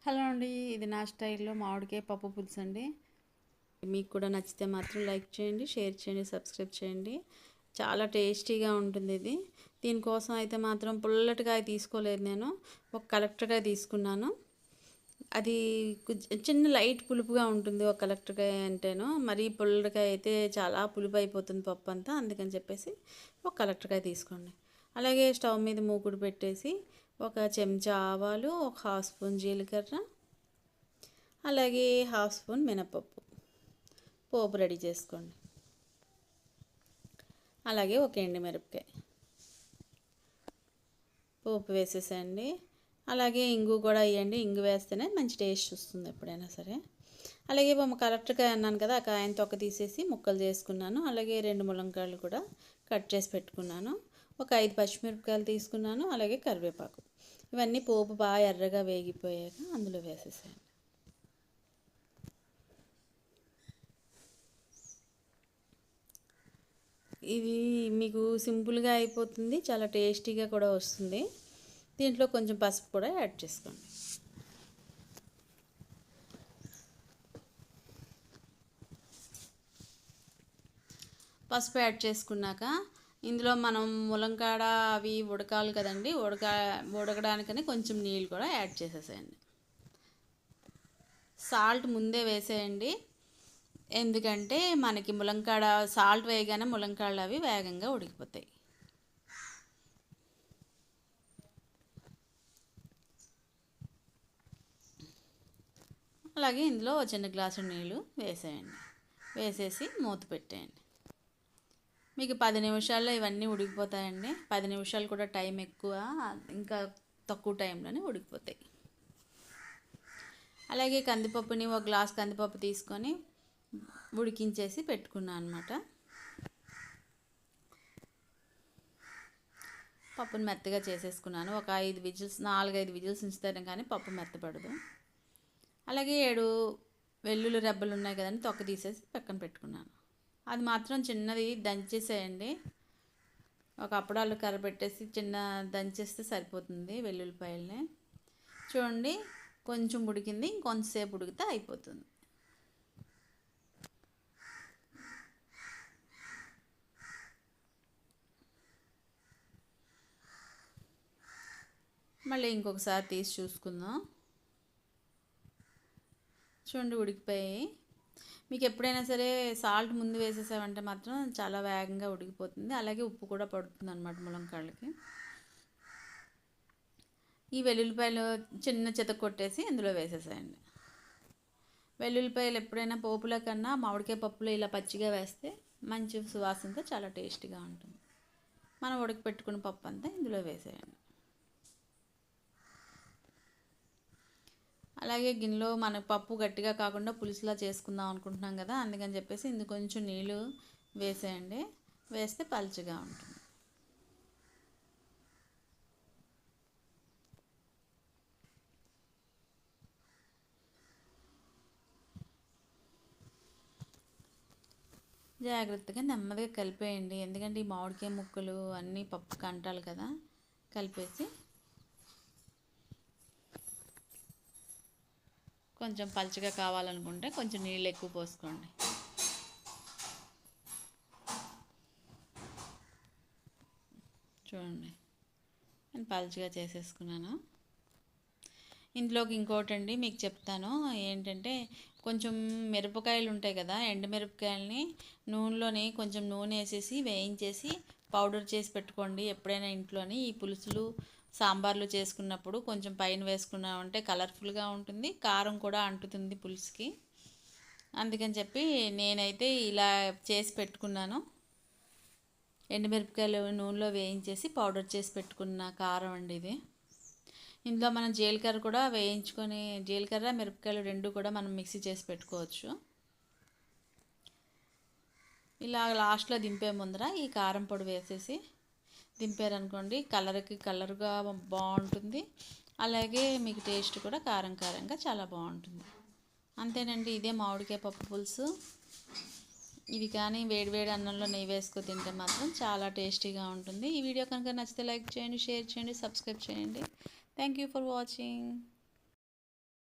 Hello అండి, ఇది నా స్టైల్లో మామిడికాయ పప్పు పులుసు అండి. మీకు కూడా నచ్చితే మాత్రం లైక్ చేయండి, షేర్ చేయండి, సబ్స్క్రైబ్ చేయండి. చాలా టేస్టీగా ఉంటుంది ఇది. దీనికోసం అయితే మాత్రం పుల్లటికాయ తీసుకోలేదు, నేను ఒక కలెక్టర్కాయ తీసుకున్నాను. అది చిన్న లైట్ పులుపుగా ఉంటుంది ఒక కలెక్టర్కాయ అంటేను. మరీ పుల్లటికాయ అయితే చాలా పులుపు అయిపోతుంది పప్పు అంతా, అందుకని చెప్పేసి ఒక కలెక్టర్కాయ తీసుకోండి. అలాగే స్టవ్ మీద మూకుడు పెట్టేసి ఒక చెంచా ఆవాలు, ఒక హాఫ్ స్పూన్ జీలకర్ర, అలాగే హాఫ్ స్పూన్ మినపప్పు పోపు రెడీ చేసుకోండి. అలాగే ఒక ఎండుమిరపకాయ పోపు వేసేసేయండి. అలాగే ఇంగు కూడా వేయండి, ఇంగు వేస్తేనే మంచి టేస్ట్ వస్తుంది ఎప్పుడైనా సరే. అలాగే కలెక్టర్కాయ అన్నాను కదా, ఆ కాయని తొక్క తీసేసి ముక్కలు చేసుకున్నాను. అలాగే 2 ములంకాయలు కూడా కట్ చేసి పెట్టుకున్నాను. ఒక 5 పచ్చిమిరపకాయలు తీసుకున్నాను. అలాగే కరివేపాకు. ఇవన్నీ పోపు బాగా ఎర్రగా వేగిపోయాక అందులో వేసేసాను. ఇది మీకు సింపుల్గా అయిపోతుంది, చాలా టేస్టీగా కూడా వస్తుంది. దీంట్లో కొంచెం పసుపు కూడా యాడ్ చేసుకోండి. పసుపు యాడ్ చేసుకున్నాక ఇందులో మనం ములంకాడ అవి ఉడకాలి కదండి, ఉడకడానికని కొంచెం నీళ్ళు కూడా యాడ్ చేసేసేయండి. సాల్ట్ ముందే వేసేయండి, ఎందుకంటే మనకి ములంకాడ సాల్ట్ వేయగానే ములంకాడలు అవి వేగంగా ఉడికిపోతాయి. అలాగే ఇందులో చిన్న గ్లాసు నీళ్ళు వేసేయండి. వేసేసి మూత పెట్టేయండి. మీకు 10 నిమిషాల్లో ఇవన్నీ ఉడికిపోతాయండి. 10 నిమిషాలు కూడా టైం ఎక్కువ, ఇంకా తక్కువ టైంలోనే ఉడికిపోతాయి. అలాగే కందిపప్పుని ఒక గ్లాస్ కందిపప్పు తీసుకొని ఉడికించేసి పెట్టుకున్నాను అనమాట. పప్పుని మెత్తగా చేసేసుకున్నాను. ఒక 4-5 విజిల్స్ ఉంచుతాను, కానీ పప్పు మెత్తపడదు. అలాగే 7 వెల్లుల్లి రెబ్బలు ఉన్నాయి కదండి, తొక్క తీసేసి పక్కన పెట్టుకున్నాను. అది మాత్రం చిన్నది దంచేసేయండి. ఒక అప్పడాలు కర్ర పెట్టేసి చిన్న దంచేస్తే సరిపోతుంది వెల్లుల్లిపాయలని. చూడండి, కొంచెం ఉడికింది, ఇంకొంతసేపు ఉడికితే అయిపోతుంది. మళ్ళీ ఇంకొకసారి తీసి చూసుకుందాం. చూడండి, ఉడికిపోయాయి. మీకు ఎప్పుడైనా సరే సాల్ట్ ముందు వేసేసామంటే మాత్రం చాలా వేగంగా ఉడికిపోతుంది. అలాగే ఉప్పు కూడా పడుతుంది అన్నమాట ములంకాళ్ళకి. ఈ వెల్లుల్లిపాయలు చిన్న చితక కొట్టేసి ఇందులో వేసేసేయండి. వెల్లుల్లిపాయలు ఎప్పుడైనా పోపుల కన్నా మామిడికాయ పప్పులో ఇలా పచ్చిగా వేస్తే మంచి సువాసనతో చాలా టేస్టీగా ఉంటుంది. మనం ఉడకపెట్టుకున్న పప్పు అంతా ఇందులో వేసేయండి. అలాగే గిన్నెలో మన పప్పు గట్టిగా కాకుండా పులుసులా చేసుకుందాం అనుకుంటున్నాం కదా, అందుకని చెప్పేసి ఇందులో కొంచెం నీళ్ళు వేసేయండి. వేస్తే పలుచగా ఉంటుంది. జాగ్రత్తగా నెమ్మదిగా కలిపేయండి, ఎందుకంటే ఈ మామిడికాయ ముక్కలు అన్నీ పప్పు కంటాలి కదా. కలిపేసి కొంచెం పలుచగా కావాలనుకుంటే కొంచెం నీళ్ళు ఎక్కువ పోసుకోండి. చూడండి, నేను పలుచగా చేసేసుకున్నాను. ఇందులోకి ఇంకోటండి మీకు చెప్తాను ఏంటంటే, కొంచెం మిరపకాయలు ఉంటాయి కదా, ఎండుమిరపకాయలని నూనెలోని కొంచెం నూనె వేసేసి వేయించేసి పౌడర్ చేసి పెట్టుకోండి. ఎప్పుడైనా ఇంట్లోని ఈ పులుసులు సాంబార్లు చేసుకున్నప్పుడు కొంచెం పైన వేసుకున్నామంటే కలర్ఫుల్గా ఉంటుంది, కారం కూడా అంటుతుంది పులుసుకి. అందుకని చెప్పి నేనైతే ఇలా చేసి పెట్టుకున్నాను. ఎండుమిరపకాయలు నూనెలో వేయించేసి పౌడర్ చేసి పెట్టుకున్న కారం అండి ఇది. ఇందులో మనం జీలకర్ర కూడా వేయించుకొని, జీలకర్ర మిరపకాయలు 2 కూడా మనం మిక్సీ చేసి పెట్టుకోవచ్చు. ఇలా లాస్ట్లో దింపే ముందర ఈ కారం పొడి వేసేసి దింపారనుకోండి, కలర్గా బాగుంటుంది. అలాగే మీకు టేస్ట్ కూడా కారంగా చాలా బాగుంటుంది. అంతేనండి, ఇదే మామిడికాయ పప్పు పులుసు. ఇవి కానీ వేడివేడి అన్నంలో నెయ్యి వేసుకొని తింటే మాత్రం చాలా టేస్టీగా ఉంటుంది. ఈ వీడియో కనుక నచ్చితే లైక్ చేయండి, షేర్ చేయండి, సబ్స్క్రైబ్ చేయండి. Thank you for watching.